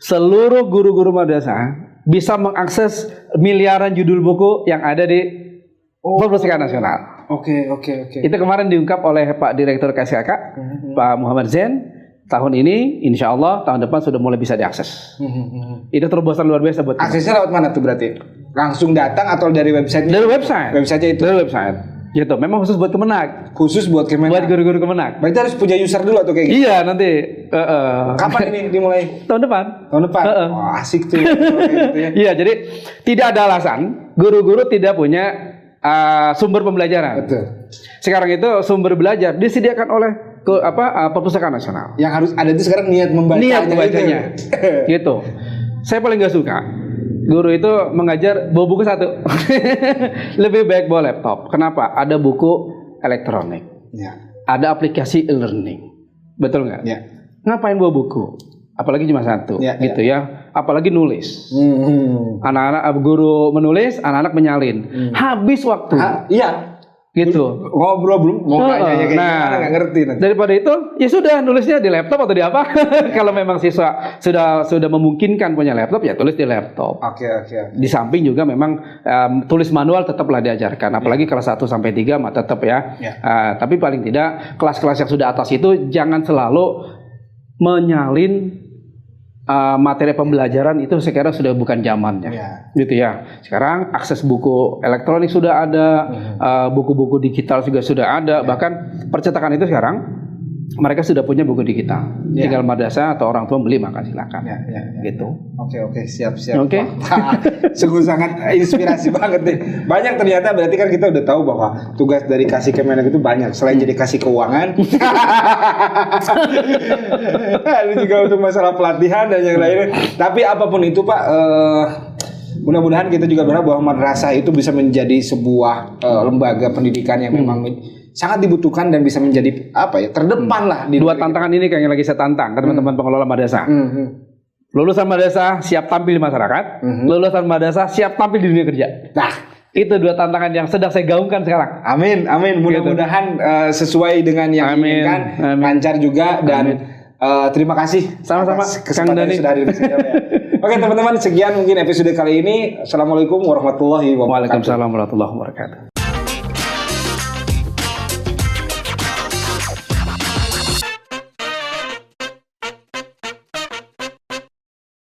Seluruh guru-guru madrasah bisa mengakses miliaran judul buku yang ada di Perpustakaan Nasional. Oke. Itu kemarin diungkap oleh Pak Direktur KSKK, Pak Muhammad Zain. Tahun ini, insya Allah tahun depan sudah mulai bisa diakses. Itu terobosan luar biasa buat kita. Aksesnya lewat mana tuh berarti? Langsung datang atau dari website? Dari website. Website itu. Dari website. Gitu. Memang khusus buat Kemenak. Khusus buat Kemenak. Buat guru-guru Kemenak. Berarti harus punya user dulu atau kayak gitu? Iya nanti. Kapan ini dimulai? Tahun depan. Tahun depan. Oh, asik tuh. Kayak gitu ya. Iya, jadi tidak ada alasan guru-guru tidak punya sumber pembelajaran. Betul. Sekarang itu sumber belajar disediakan oleh Perpustakaan Nasional. Yang harus ada itu sekarang niat membacanya. Gitu. Saya paling nggak suka guru itu mengajar bawa buku satu. Lebih baik bawa laptop. Kenapa? Ada buku elektronik. Ya. Ada aplikasi e-learning. Betul nggak? Ya. Ngapain bawa buku? Apalagi cuma satu, gitu ya. Apalagi nulis. Anak-anak guru menulis, anak-anak menyalin. Habis waktu. Iya. Gitu. Ngobrol belum mau nanya kayak gimana nggak ngerti nanti. Daripada itu ya sudah nulisnya di laptop atau di apa. Kalau memang siswa sudah memungkinkan punya laptop ya tulis di laptop. Oke. Di samping juga memang tulis manual tetaplah diajarkan, apalagi kelas 1 sampai 3 mah tetap ya. Tapi paling tidak kelas-kelas yang sudah atas itu jangan selalu menyalin materi pembelajaran, itu sekarang sudah bukan zamannya, gitu ya. Sekarang akses buku elektronik sudah ada, buku-buku digital juga sudah ada, bahkan percetakan itu sekarang mereka sudah punya buku digital. Tinggal madrasah atau orang tua beli maka silakan. Gitu. Oke, siap. Oke. Sungguh sangat inspirasi banget nih. Banyak ternyata, berarti kan kita udah tahu bahwa tugas dari Kasih Kemenak itu banyak. Selain jadi kasih keuangan, ada juga untuk masalah pelatihan dan yang lainnya. Tapi apapun itu Pak, mudah-mudahan kita juga berharap bahwa madrasah itu bisa menjadi sebuah lembaga pendidikan yang memang sangat dibutuhkan dan bisa menjadi terdepan lah di dua tantangan ini kayak yang lagi saya tantang ke teman-teman pengelola madrasah. Lulusan madrasah siap tampil di masyarakat, lulusan madrasah siap tampil di dunia kerja. Nah, itu dua tantangan yang sedang saya gaungkan sekarang. Amin. Mudah-mudahan sesuai dengan yang diinginkan, lancar juga dan terima kasih. Sama-sama Kang Dani sudah hadir di sini. Oke teman-teman, sekian mungkin episode kali ini. Assalamualaikum warahmatullahi wabarakatuh. Waalaikumsalam warahmatullahi wabarakatuh.